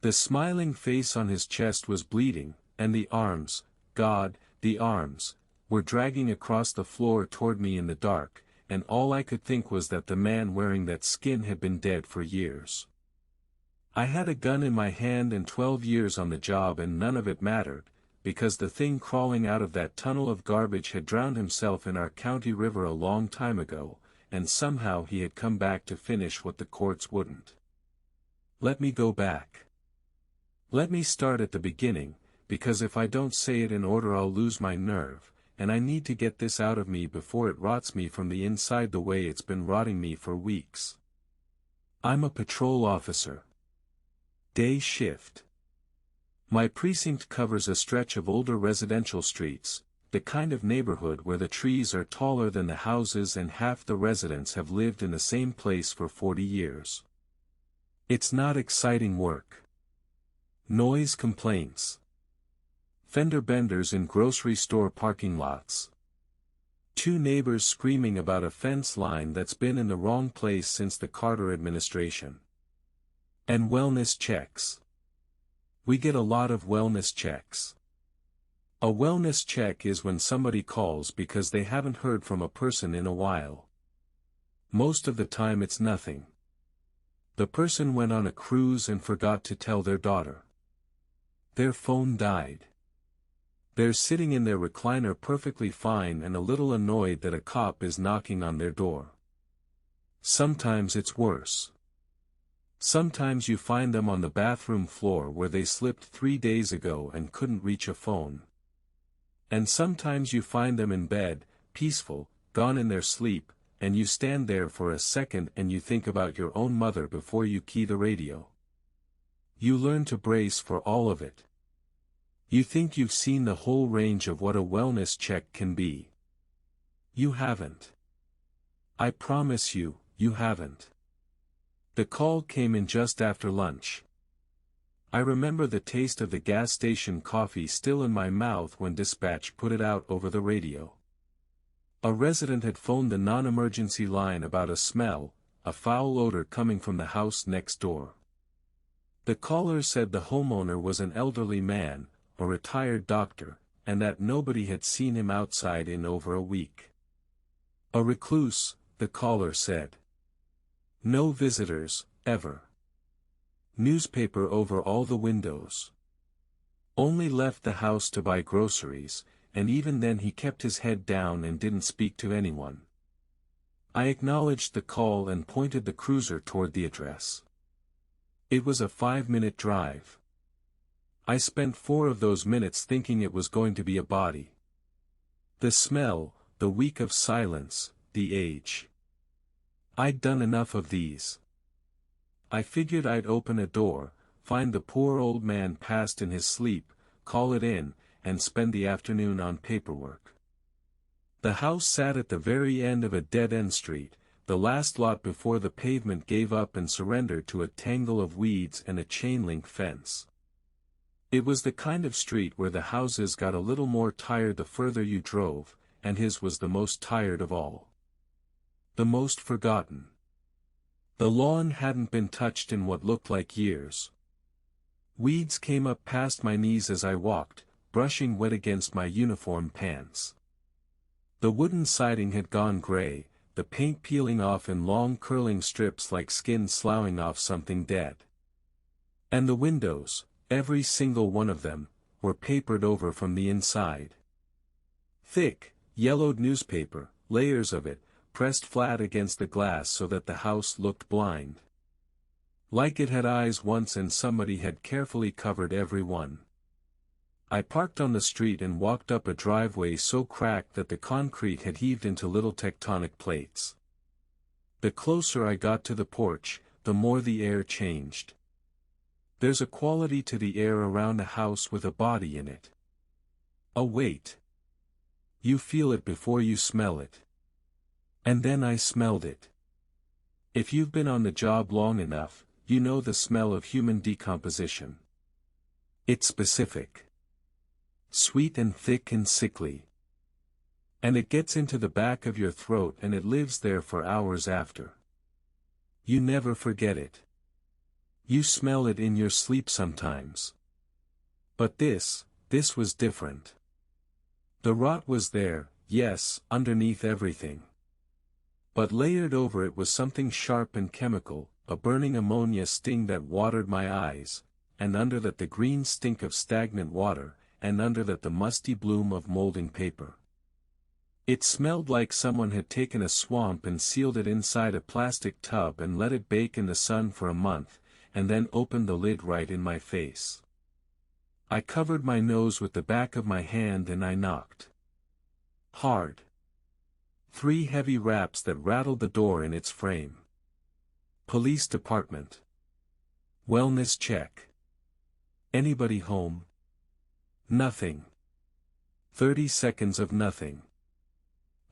The smiling face on his chest was bleeding, and the arms, God, the arms, were dragging across the floor toward me in the dark, and all I could think was that the man wearing that skin had been dead for years. I had a gun in my hand and 12 years on the job, and none of it mattered, because the thing crawling out of that tunnel of garbage had drowned himself in our county river a long time ago, and somehow he had come back to finish what the courts wouldn't. Let me go back. Let me start at the beginning, because if I don't say it in order I'll lose my nerve, and I need to get this out of me before it rots me from the inside the way it's been rotting me for weeks. I'm a patrol officer. Day shift. My precinct covers a stretch of older residential streets, the kind of neighborhood where the trees are taller than the houses and half the residents have lived in the same place for 40 years. It's not exciting work. Noise complaints. Fender benders in grocery store parking lots. 2 neighbors screaming about a fence line that's been in the wrong place since the Carter administration. And wellness checks. We get a lot of wellness checks. A wellness check is when somebody calls because they haven't heard from a person in a while. Most of the time it's nothing. The person went on a cruise and forgot to tell their daughter. Their phone died. They're sitting in their recliner perfectly fine and a little annoyed that a cop is knocking on their door. Sometimes it's worse. Sometimes you find them on the bathroom floor where they slipped 3 days ago and couldn't reach a phone. And sometimes you find them in bed, peaceful, gone in their sleep, and you stand there for a second and you think about your own mother before you key the radio. You learn to brace for all of it. You think you've seen the whole range of what a wellness check can be. You haven't. I promise you, you haven't. The call came in just after lunch. I remember the taste of the gas station coffee still in my mouth when dispatch put it out over the radio. A resident had phoned the non-emergency line about a smell, a foul odor coming from the house next door. The caller said the homeowner was an elderly man, a retired doctor, and that nobody had seen him outside in over a week. A recluse, the caller said. No visitors, ever. Newspaper over all the windows. Only left the house to buy groceries, and even then he kept his head down and didn't speak to anyone. I acknowledged the call and pointed the cruiser toward the address. It was a 5-minute drive. I spent 4 of those minutes thinking it was going to be a body. The smell, the week of silence, the age. I'd done enough of these. I figured I'd open a door, find the poor old man passed in his sleep, call it in, and spend the afternoon on paperwork. The house sat at the very end of a dead-end street, the last lot before the pavement gave up and surrendered to a tangle of weeds and a chain-link fence. It was the kind of street where the houses got a little more tired the further you drove, and his was the most tired of all. The most forgotten. The lawn hadn't been touched in what looked like years. Weeds came up past my knees as I walked, brushing wet against my uniform pants. The wooden siding had gone gray, the paint peeling off in long curling strips like skin sloughing off something dead. And the windows, every single one of them, were papered over from the inside. Thick, yellowed newspaper, layers of it, pressed flat against the glass so that the house looked blind. Like it had eyes once and somebody had carefully covered every one. I parked on the street and walked up a driveway so cracked that the concrete had heaved into little tectonic plates. The closer I got to the porch, the more the air changed. There's a quality to the air around a house with a body in it. A weight. You feel it before you smell it. And then I smelled it. If you've been on the job long enough, you know the smell of human decomposition. It's specific. Sweet and thick and sickly. And it gets into the back of your throat and it lives there for hours after. You never forget it. You smell it in your sleep sometimes. But this was different. The rot was there, yes, underneath everything. But layered over it was something sharp and chemical, a burning ammonia sting that watered my eyes, and under that the green stink of stagnant water, and under that the musty bloom of molding paper. It smelled like someone had taken a swamp and sealed it inside a plastic tub and let it bake in the sun for a month, and then opened the lid right in my face. I covered my nose with the back of my hand and I knocked. Hard. 3 heavy raps that rattled the door in its frame. Police department. Wellness check. Anybody home? Nothing. 30 seconds of nothing.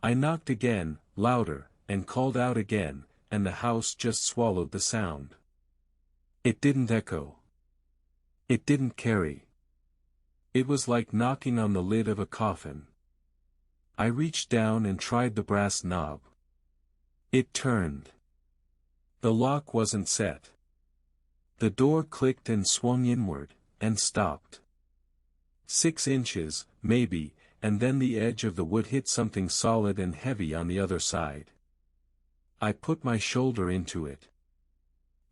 I knocked again, louder, and called out again, and the house just swallowed the sound. It didn't echo. It didn't carry. It was like knocking on the lid of a coffin. I reached down and tried the brass knob. It turned. The lock wasn't set. The door clicked and swung inward, and stopped. 6 inches, maybe, and then the edge of the wood hit something solid and heavy on the other side. I put my shoulder into it.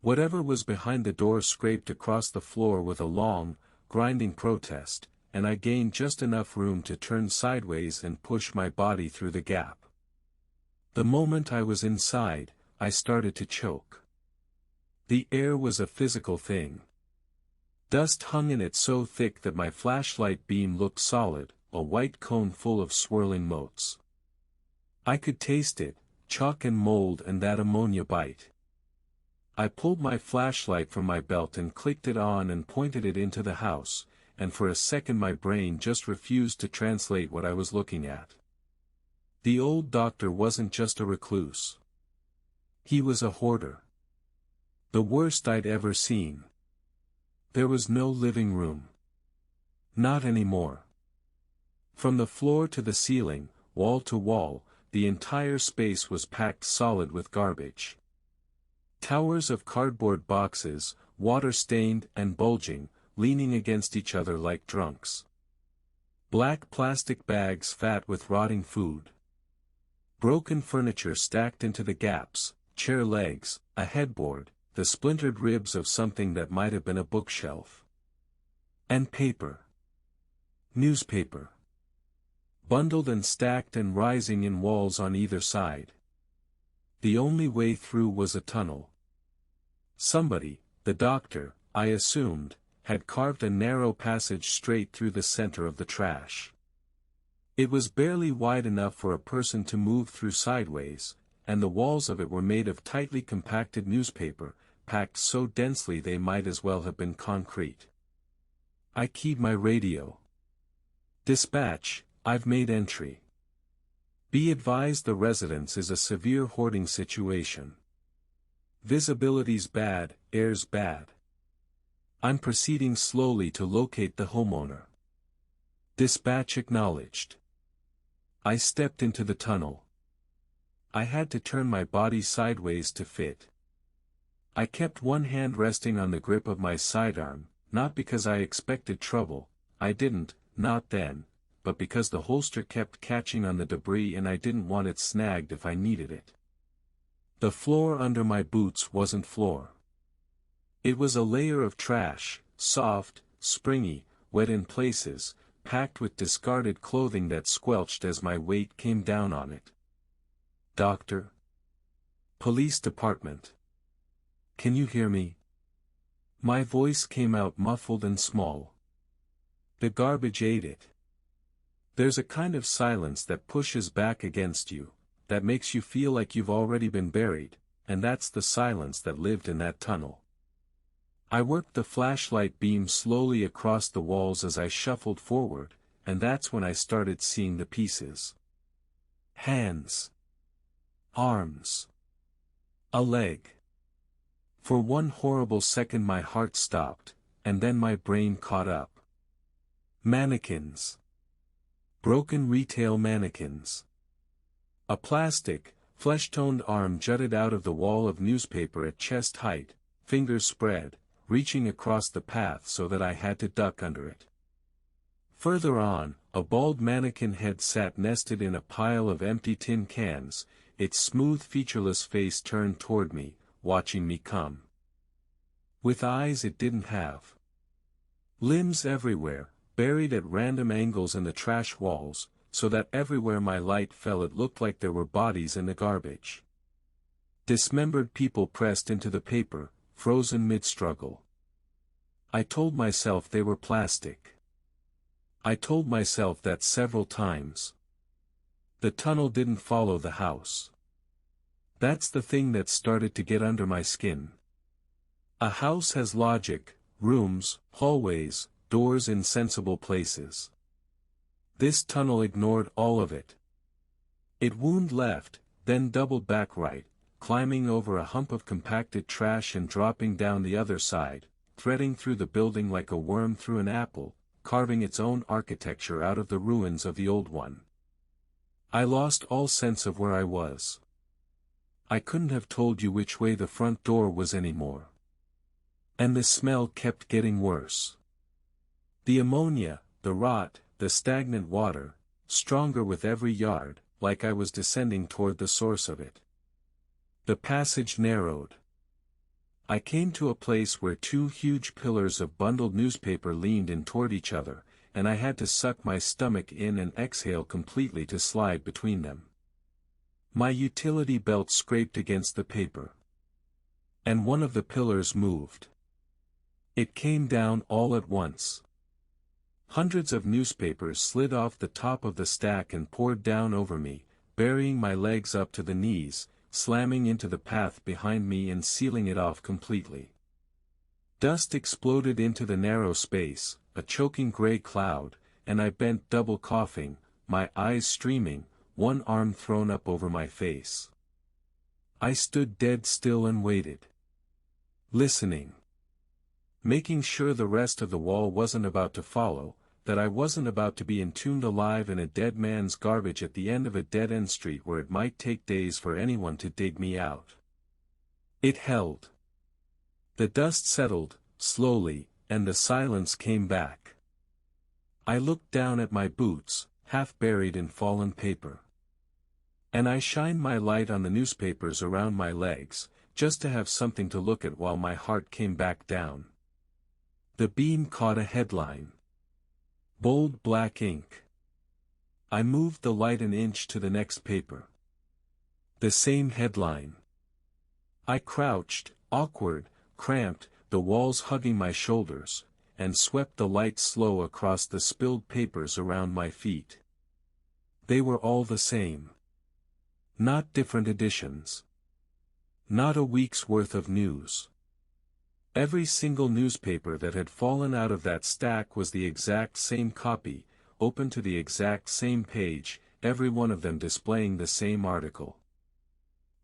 Whatever was behind the door scraped across the floor with a long, grinding protest, and I gained just enough room to turn sideways and push my body through the gap. The moment I was inside, I started to choke. The air was a physical thing. Dust hung in it so thick that my flashlight beam looked solid, a white cone full of swirling motes. I could taste it, chalk and mold and that ammonia bite. I pulled my flashlight from my belt and clicked it on and pointed it into the house, and for a second my brain just refused to translate what I was looking at. The old doctor wasn't just a recluse. He was a hoarder. The worst I'd ever seen. There was no living room. Not anymore. From the floor to the ceiling, wall to wall, the entire space was packed solid with garbage. Towers of cardboard boxes, water-stained and bulging, leaning against each other like drunks. Black plastic bags fat with rotting food. Broken furniture stacked into the gaps, chair legs, a headboard, the splintered ribs of something that might have been a bookshelf. And paper. Newspaper. Bundled and stacked and rising in walls on either side. The only way through was a tunnel. Somebody, the doctor, I assumed, had carved a narrow passage straight through the center of the trash. It was barely wide enough for a person to move through sideways, and the walls of it were made of tightly compacted newspaper, packed so densely they might as well have been concrete. I keyed my radio. Dispatch, I've made entry. Be advised the residence is a severe hoarding situation. Visibility's bad, air's bad. I'm proceeding slowly to locate the homeowner. Dispatch acknowledged. I stepped into the tunnel. I had to turn my body sideways to fit. I kept one hand resting on the grip of my sidearm, not because I expected trouble, I didn't, not then, but because the holster kept catching on the debris and I didn't want it snagged if I needed it. The floor under my boots wasn't floor. It was a layer of trash, soft, springy, wet in places, packed with discarded clothing that squelched as my weight came down on it. Doctor? Police department. Can you hear me? My voice came out muffled and small. The garbage ate it. There's a kind of silence that pushes back against you, that makes you feel like you've already been buried, and that's the silence that lived in that tunnel. I worked the flashlight beam slowly across the walls as I shuffled forward, and that's when I started seeing the pieces. Hands. Arms. A leg. For one horrible second my heart stopped, and then my brain caught up. Mannequins. Broken retail mannequins. A plastic, flesh-toned arm jutted out of the wall of newspaper at chest height, fingers spread, reaching across the path so that I had to duck under it. Further on, a bald mannequin head sat nested in a pile of empty tin cans, its smooth featureless face turned toward me, watching me come. With eyes it didn't have. Limbs everywhere, buried at random angles in the trash walls, so that everywhere my light fell it looked like there were bodies in the garbage. Dismembered people pressed into the paper, frozen mid-struggle. I told myself they were plastic. I told myself that several times. The tunnel didn't follow the house. That's the thing that started to get under my skin. A house has logic, rooms, hallways, doors in sensible places. This tunnel ignored all of it. It wound left, then doubled back right, climbing over a hump of compacted trash and dropping down the other side, threading through the building like a worm through an apple, carving its own architecture out of the ruins of the old one. I lost all sense of where I was. I couldn't have told you which way the front door was anymore. And the smell kept getting worse. The ammonia, the rot, the stagnant water, stronger with every yard, like I was descending toward the source of it. The passage narrowed. I came to a place where two huge pillars of bundled newspaper leaned in toward each other, and I had to suck my stomach in and exhale completely to slide between them. My utility belt scraped against the paper. And one of the pillars moved. It came down all at once. Hundreds of newspapers slid off the top of the stack and poured down over me, burying my legs up to the knees, slamming into the path behind me and sealing it off completely. Dust exploded into the narrow space, a choking gray cloud, and I bent double coughing, my eyes streaming, one arm thrown up over my face. I stood dead still and waited. Listening. Making sure the rest of the wall wasn't about to follow, that I wasn't about to be entombed alive in a dead man's garbage at the end of a dead-end street where it might take days for anyone to dig me out. It held. The dust settled, slowly, and the silence came back. I looked down at my boots, half buried in fallen paper. And I shined my light on the newspapers around my legs, just to have something to look at while my heart came back down. The beam caught a headline. Bold black ink. I moved the light an inch to the next paper. The same headline. I crouched, awkward, cramped, the walls hugging my shoulders, and swept the light slow across the spilled papers around my feet. They were all the same. Not different editions. Not a week's worth of news. Every single newspaper that had fallen out of that stack was the exact same copy, open to the exact same page, every one of them displaying the same article.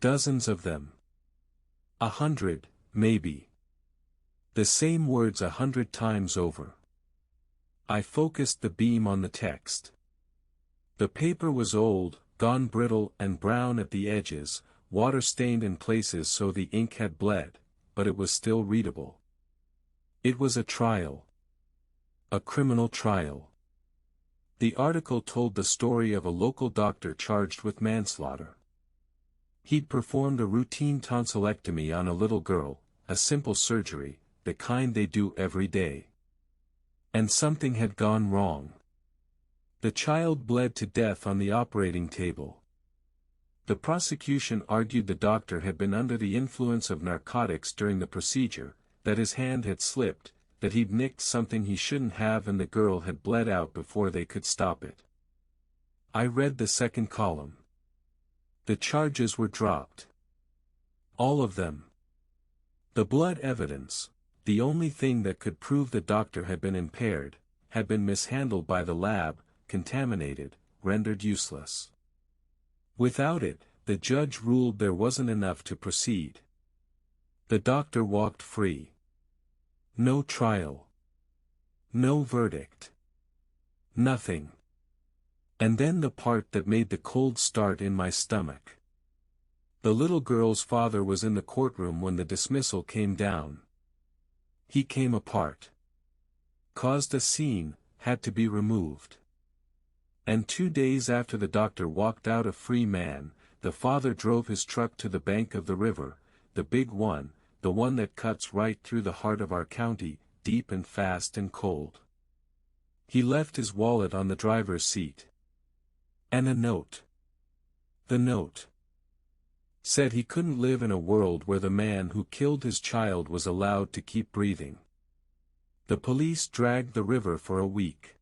Dozens of them. 100, maybe. The same words 100 times over. I focused the beam on the text. The paper was old, gone brittle and brown at the edges, water-stained in places so the ink had bled, but it was still readable. It was a trial. A criminal trial. The article told the story of a local doctor charged with manslaughter. He'd performed a routine tonsillectomy on a little girl, a simple surgery, the kind they do every day. And something had gone wrong. The child bled to death on the operating table. The prosecution argued the doctor had been under the influence of narcotics during the procedure, that his hand had slipped, that he'd nicked something he shouldn't have and the girl had bled out before they could stop it. I read the second column. The charges were dropped. All of them. The blood evidence, the only thing that could prove the doctor had been impaired, had been mishandled by the lab, contaminated, rendered useless. Without it, the judge ruled there wasn't enough to proceed. The doctor walked free. No trial. No verdict. Nothing. And then the part that made the cold start in my stomach. The little girl's father was in the courtroom when the dismissal came down. He came apart. Caused a scene, had to be removed. And 2 days after the doctor walked out a free man, the father drove his truck to the bank of the river, the big one, the one that cuts right through the heart of our county, deep and fast and cold. He left his wallet on the driver's seat. And a note. The note said he couldn't live in a world where the man who killed his child was allowed to keep breathing. The police dragged the river for a week.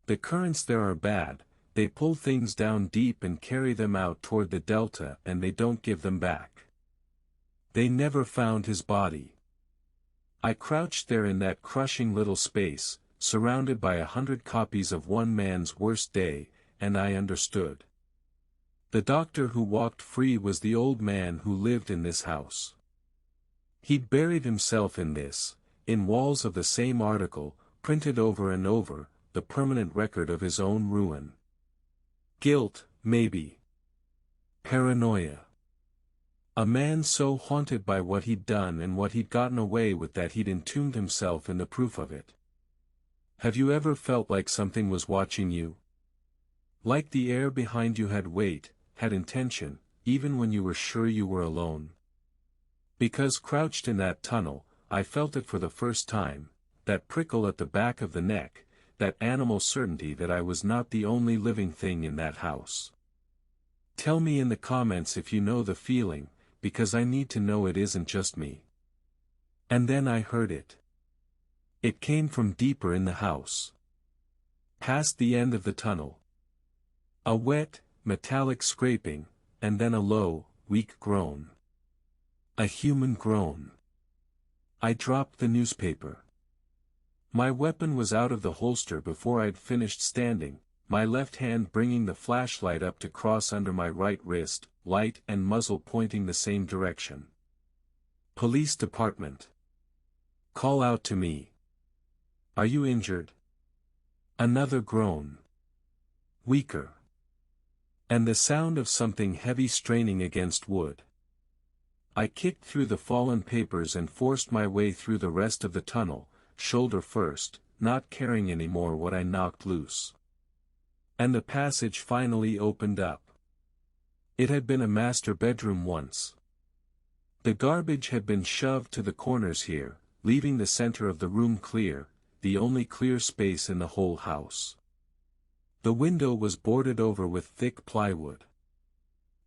The currents there are bad, they pull things down deep and carry them out toward the delta and they don't give them back. They never found his body. I crouched there in that crushing little space, surrounded by 100 copies of one man's worst day, and I understood. The doctor who walked free was the old man who lived in this house. He'd buried himself in this, in walls of the same article, printed over and over, the permanent record of his own ruin. Guilt, maybe. Paranoia. A man so haunted by what he'd done and what he'd gotten away with that he'd entombed himself in the proof of it. Have you ever felt like something was watching you? Like the air behind you had weight, had intention, even when you were sure you were alone? Because crouched in that tunnel, I felt it for the first time, that prickle at the back of the neck, that animal certainty that I was not the only living thing in that house. Tell me in the comments if you know the feeling, because I need to know it isn't just me. And then I heard it. It came from deeper in the house. Past the end of the tunnel. A wet, metallic scraping, and then a low, weak groan. A human groan. I dropped the newspaper. My weapon was out of the holster before I'd finished standing, my left hand bringing the flashlight up to cross under my right wrist, light and muzzle pointing the same direction. Police department. Call out to me. Are you injured? Another groan. Weaker. And the sound of something heavy straining against wood. I kicked through the fallen papers and forced my way through the rest of the tunnel, shoulder first, not caring anymore what I knocked loose. And the passage finally opened up. It had been a master bedroom once. The garbage had been shoved to the corners here, leaving the center of the room clear, the only clear space in the whole house. The window was boarded over with thick plywood.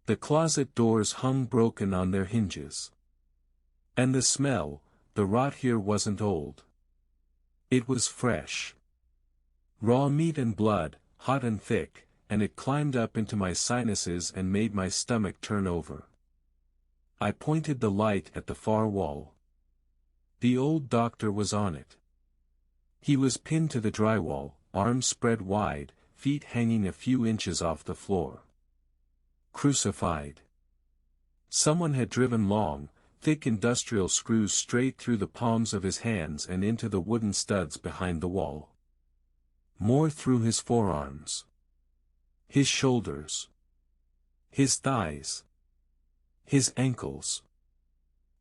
The closet doors hung broken on their hinges. And the smell, the rot here wasn't old. It was fresh. Raw meat and blood, hot and thick, and it climbed up into my sinuses and made my stomach turn over. I pointed the light at the far wall. The old doctor was on it. He was pinned to the drywall, arms spread wide, feet hanging a few inches off the floor. Crucified. Someone had driven long, thick industrial screws straight through the palms of his hands and into the wooden studs behind the wall. More through his forearms. His shoulders. His thighs. His ankles.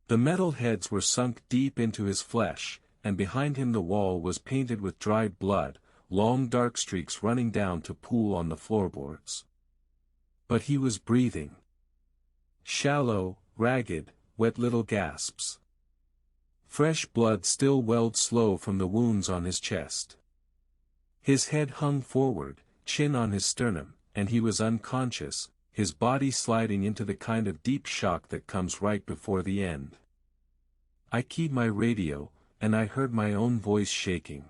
The metal heads were sunk deep into his flesh, and behind him the wall was painted with dried blood, long dark streaks running down to pool on the floorboards. But he was breathing. Shallow, ragged, wet little gasps. Fresh blood still welled slow from the wounds on his chest. His head hung forward, chin on his sternum, and he was unconscious, his body sliding into the kind of deep shock that comes right before the end. I keyed my radio, and I heard my own voice shaking.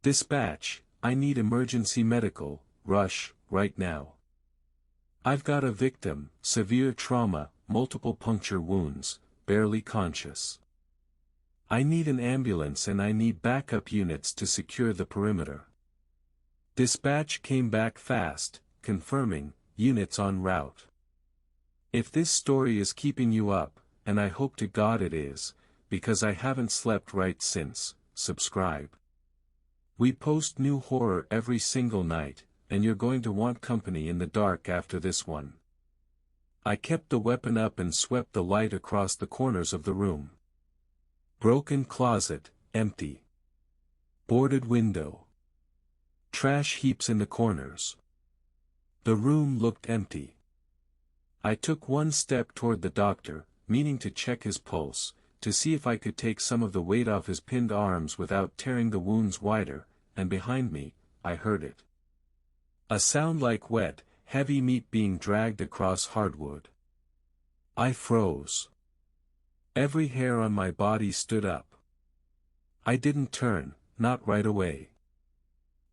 Dispatch, I need emergency medical, rush, right now. I've got a victim, severe trauma, multiple puncture wounds, barely conscious. I need an ambulance and I need backup units to secure the perimeter. Dispatch came back fast, confirming, units en route. If this story is keeping you up, and I hope to God it is, because I haven't slept right since, subscribe. We post new horror every single night, and you're going to want company in the dark after this one. I kept the weapon up and swept the light across the corners of the room. Broken closet, empty. Boarded window. Trash heaps in the corners. The room looked empty. I took one step toward the doctor, meaning to check his pulse, to see if I could take some of the weight off his pinned arms without tearing the wounds wider, and behind me, I heard it. A sound like wet, heavy meat being dragged across hardwood. I froze. Every hair on my body stood up. I didn't turn, not right away.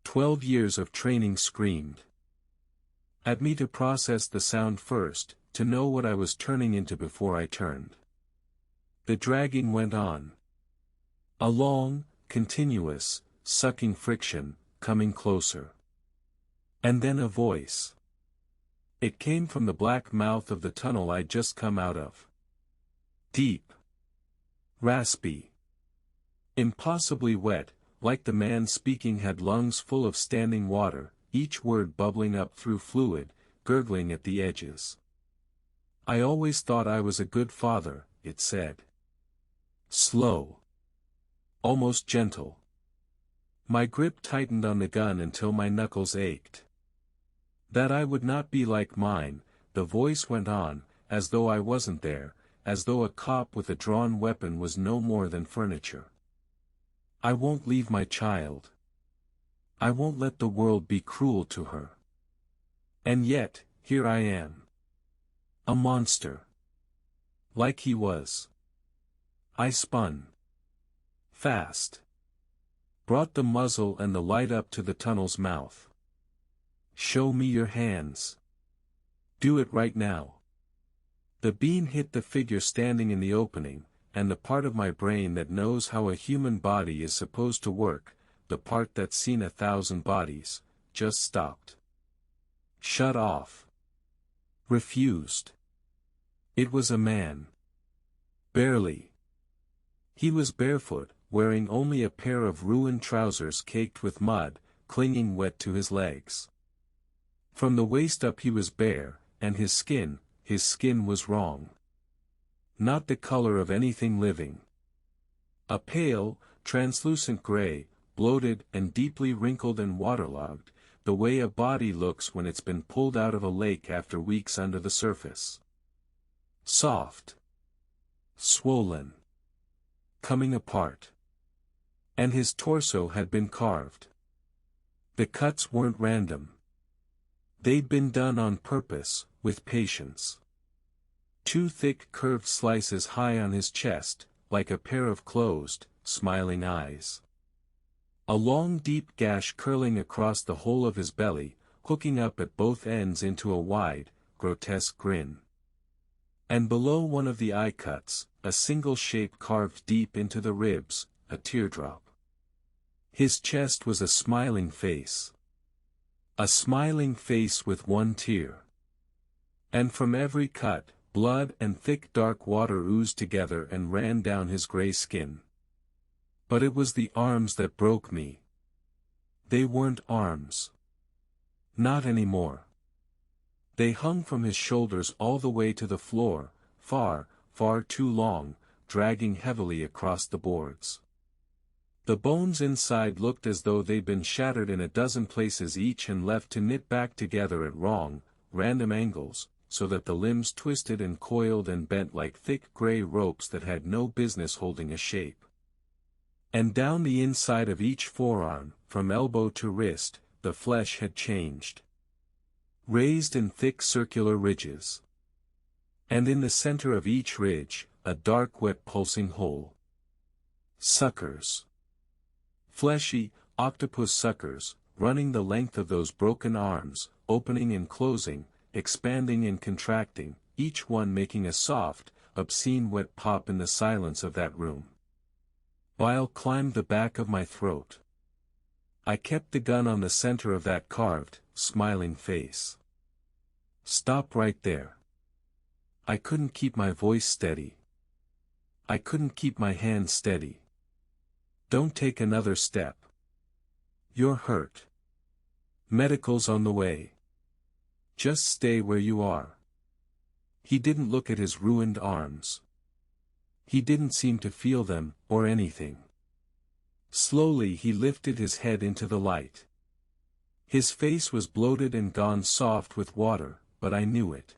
12 years of training screamed at me to process the sound first, to know what I was turning into before I turned. The dragging went on. A long, continuous, sucking friction, coming closer. And then a voice. It came from the black mouth of the tunnel I'd just come out of. Deep. Raspy. Impossibly wet, like the man speaking had lungs full of standing water, each word bubbling up through fluid, gurgling at the edges. I always thought I was a good father, it said. Slow. Almost gentle. My grip tightened on the gun until my knuckles ached. That I would not be like mine, the voice went on, as though I wasn't there, as though a cop with a drawn weapon was no more than furniture. I won't leave my child. I won't let the world be cruel to her. And yet, here I am. A monster. Like he was. I spun. Fast. Brought the muzzle and the light up to the tunnel's mouth. Show me your hands. Do it right now. The beam hit the figure standing in the opening, and the part of my brain that knows how a human body is supposed to work, the part that's seen 1,000 bodies, just stopped. Shut off. Refused. It was a man. Barely. He was barefoot, wearing only a pair of ruined trousers caked with mud, clinging wet to his legs. From the waist up he was bare, and his skin was wrong. Not the color of anything living. A pale, translucent gray, bloated and deeply wrinkled and waterlogged, the way a body looks when it's been pulled out of a lake after weeks under the surface. Soft. Swollen. Coming apart. And his torso had been carved. The cuts weren't random. They'd been done on purpose, with patience. 2 thick curved slices high on his chest, like a pair of closed, smiling eyes. A long deep gash curling across the whole of his belly, hooking up at both ends into a wide, grotesque grin. And below one of the eye cuts, a single shape carved deep into the ribs, a teardrop. His chest was a smiling face. A smiling face with one tear. And from every cut, blood and thick dark water oozed together and ran down his gray skin. But it was the arms that broke me. They weren't arms. Not anymore. They hung from his shoulders all the way to the floor, far, far too long, dragging heavily across the boards. The bones inside looked as though they'd been shattered in a dozen places each and left to knit back together at wrong, random angles, so that the limbs twisted and coiled and bent like thick gray ropes that had no business holding a shape. And down the inside of each forearm, from elbow to wrist, the flesh had changed. Raised in thick circular ridges. And in the center of each ridge, a dark wet pulsing hole. Suckers. Fleshy, octopus suckers, running the length of those broken arms, opening and closing, expanding and contracting, each one making a soft, obscene wet pop in the silence of that room. Bile climbed the back of my throat. I kept the gun on the center of that carved, smiling face. Stop right there. I couldn't keep my voice steady. I couldn't keep my hands steady. Don't take another step. You're hurt. Medical's on the way. Just stay where you are. He didn't look at his ruined arms. He didn't seem to feel them, or anything. Slowly he lifted his head into the light. His face was bloated and gone soft with water, but I knew it.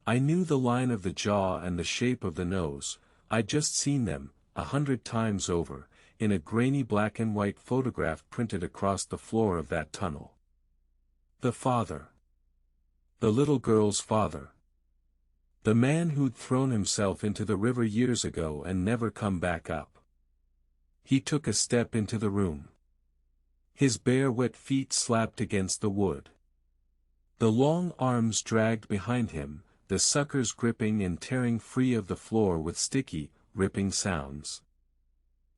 I knew the line of the jaw and the shape of the nose. I'd just seen them, 100 times over, in a grainy black and white photograph printed across the floor of that tunnel. The father. The little girl's father. The man who'd thrown himself into the river years ago and never come back up. He took a step into the room. His bare wet feet slapped against the wood. The long arms dragged behind him, the suckers gripping and tearing free of the floor with sticky, ripping sounds.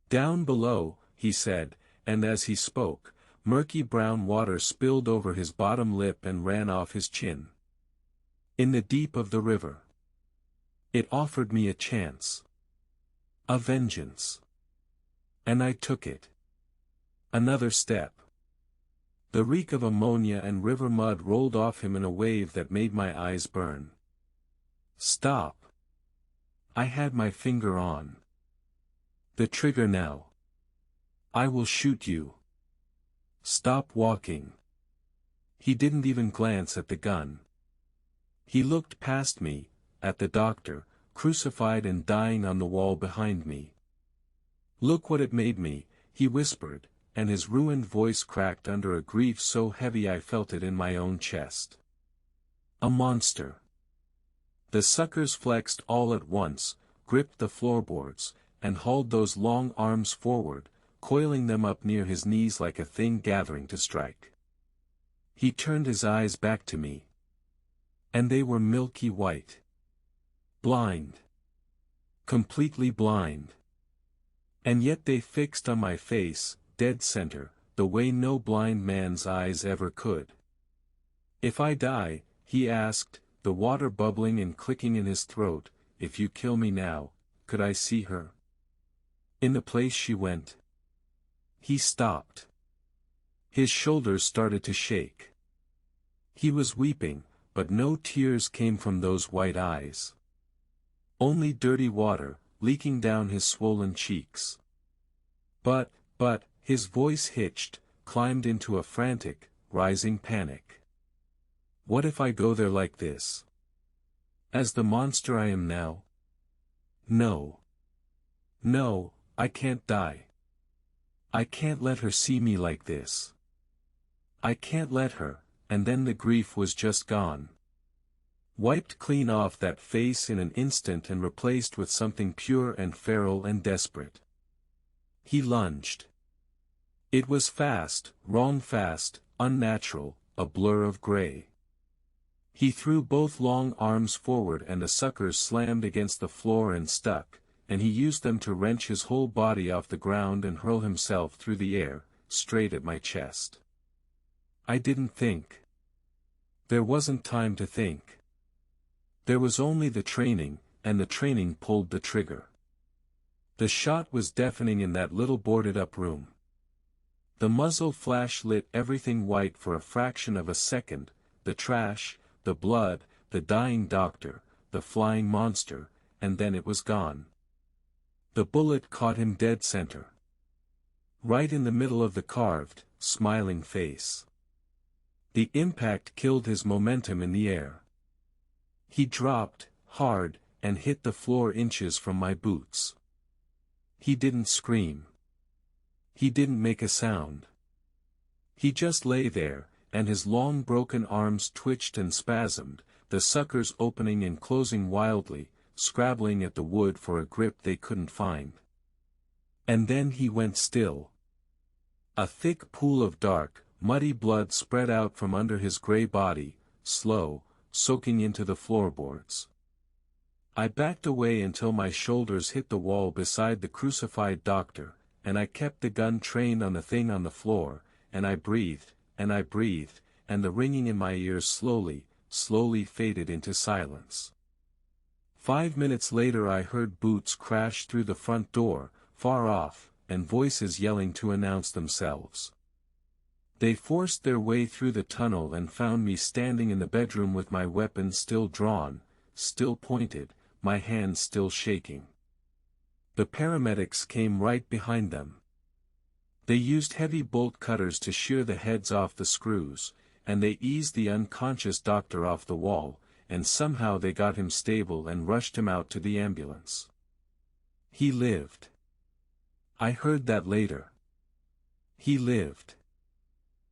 "Down below," he said, and as he spoke, murky brown water spilled over his bottom lip and ran off his chin. "In the deep of the river." It offered me a chance. A vengeance. And I took it. Another step. The reek of ammonia and river mud rolled off him in a wave that made my eyes burn. "Stop." I had my finger on the trigger now. "I will shoot you. Stop walking." He didn't even glance at the gun. He looked past me, at the doctor, crucified and dying on the wall behind me. "Look what it made me," he whispered, and his ruined voice cracked under a grief so heavy I felt it in my own chest. "A monster." The suckers flexed all at once, gripped the floorboards, and hauled those long arms forward, coiling them up near his knees like a thing gathering to strike. He turned his eyes back to me. And they were milky white. Blind. Completely blind. And yet they fixed on my face, dead center, the way no blind man's eyes ever could. "If I die," he asked, the water bubbling and clicking in his throat, "if you kill me now, could I see her? In the place she went?" He stopped. His shoulders started to shake. He was weeping, but no tears came from those white eyes. Only dirty water, leaking down his swollen cheeks. But, his voice hitched, climbed into a frantic, rising panic. "What if I go there like this? As the monster I am now? No. No, I can't die. I can't let her see me like this. I can't let her," and then the grief was just gone. Wiped clean off that face in an instant and replaced with something pure and feral and desperate. He lunged. It was fast, wrong fast, unnatural, a blur of gray. He threw both long arms forward and the suckers slammed against the floor and stuck, and he used them to wrench his whole body off the ground and hurl himself through the air, straight at my chest. I didn't think. There wasn't time to think. There was only the training, and the training pulled the trigger. The shot was deafening in that little boarded-up room. The muzzle flash lit everything white for a fraction of a second, the trash, the blood, the dying doctor, the flying monster, and then it was gone. The bullet caught him dead center. Right in the middle of the carved, smiling face. The impact killed his momentum in the air. He dropped, hard, and hit the floor inches from my boots. He didn't scream. He didn't make a sound. He just lay there, and his long broken arms twitched and spasmed, the suckers opening and closing wildly, scrabbling at the wood for a grip they couldn't find. And then he went still. A thick pool of dark, muddy blood spread out from under his gray body, slow, soaking into the floorboards. I backed away until my shoulders hit the wall beside the crucified doctor, and I kept the gun trained on the thing on the floor, and I breathed, and the ringing in my ears slowly faded into silence. 5 minutes later I heard boots crash through the front door, far off, and voices yelling to announce themselves. They forced their way through the tunnel and found me standing in the bedroom with my weapon still drawn, still pointed, my hands still shaking. The paramedics came right behind them. They used heavy bolt cutters to shear the heads off the screws, and they eased the unconscious doctor off the wall, and somehow they got him stable and rushed him out to the ambulance. He lived. I heard that later. He lived.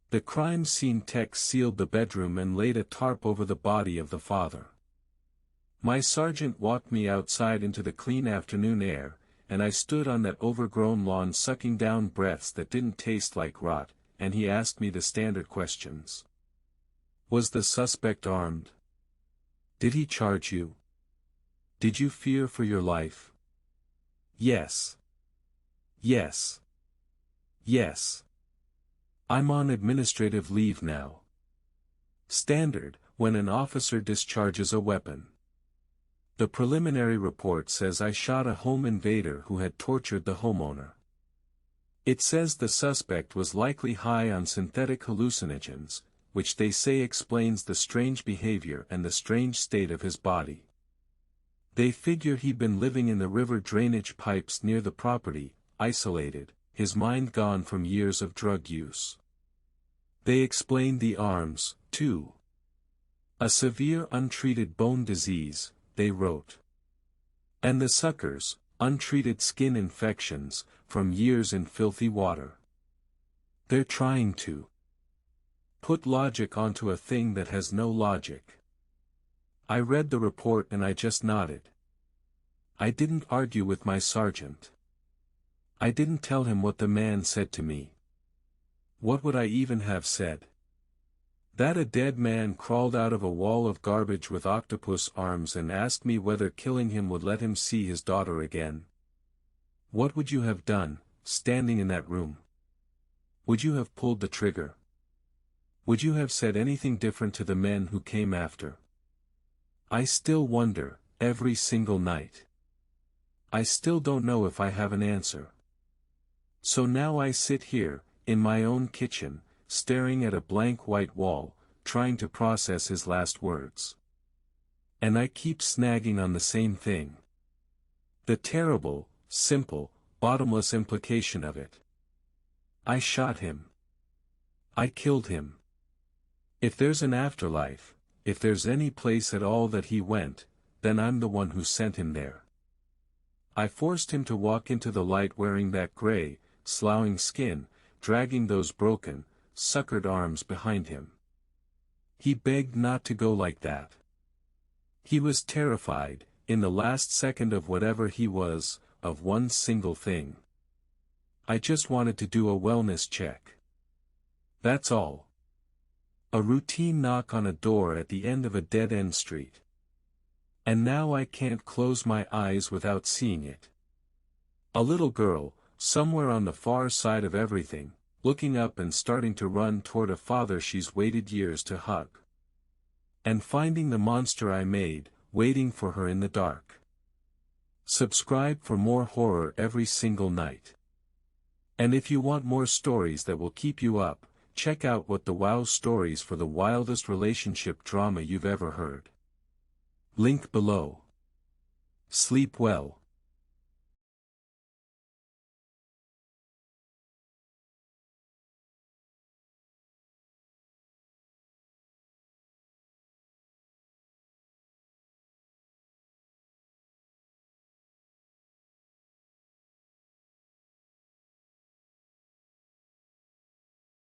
The crime scene techs sealed the bedroom and laid a tarp over the body of the father. My sergeant walked me outside into the clean afternoon air, and I stood on that overgrown lawn sucking down breaths that didn't taste like rot, and he asked me the standard questions. Was the suspect armed? Did he charge you? Did you fear for your life? Yes. Yes. Yes. I'm on administrative leave now. Standard, when an officer discharges a weapon. The preliminary report says I shot a home invader who had tortured the homeowner. It says the suspect was likely high on synthetic hallucinogens, which they say explains the strange behavior and the strange state of his body. They figure he'd been living in the river drainage pipes near the property, isolated, his mind gone from years of drug use. They explained the arms, too. A severe untreated bone disease, they wrote. And the suckers, untreated skin infections, from years in filthy water. They're trying to put logic onto a thing that has no logic. I read the report and I just nodded. I didn't argue with my sergeant. I didn't tell him what the man said to me. What would I even have said? That a dead man crawled out of a wall of garbage with octopus arms and asked me whether killing him would let him see his daughter again. What would you have done, standing in that room? Would you have pulled the trigger? Would you have said anything different to the men who came after? I still wonder, every single night. I still don't know if I have an answer. So now I sit here, in my own kitchen, staring at a blank white wall, trying to process his last words. And I keep snagging on the same thing. The terrible, simple, bottomless implication of it. I shot him. I killed him. If there's an afterlife, if there's any place at all that he went, then I'm the one who sent him there. I forced him to walk into the light wearing that gray, sloughing skin, dragging those broken, suckered arms behind him. He begged not to go like that. He was terrified, in the last second of whatever he was, of one single thing. I just wanted to do a wellness check. That's all. A routine knock on a door at the end of a dead-end street. And now I can't close my eyes without seeing it. A little girl, somewhere on the far side of everything, looking up and starting to run toward a father she's waited years to hug. And finding the monster I made, waiting for her in the dark. Subscribe for more horror every single night. And if you want more stories that will keep you up, check out What the Wow Stories for the wildest relationship drama you've ever heard. Link below. Sleep well.